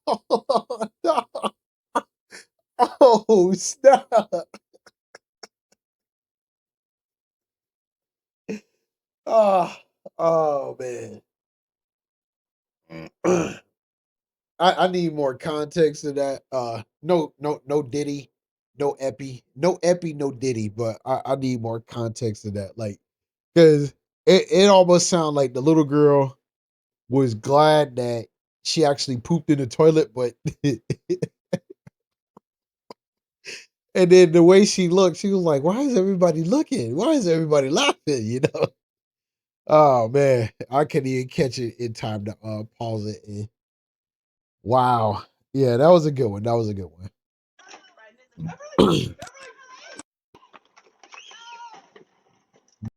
Oh, no. Oh, snap. Oh, oh man. I need more context to that. No Diddy, no Epi, no Diddy. But I need more context to that, like, because it almost sounded like the little girl was glad that she actually pooped in the toilet, but and then the way she looked, she was like, "Why is everybody looking? Why is everybody laughing?" You know? Oh man, I couldn't even catch it in time to pause it. Wow, yeah, that was a good one. That was a good one.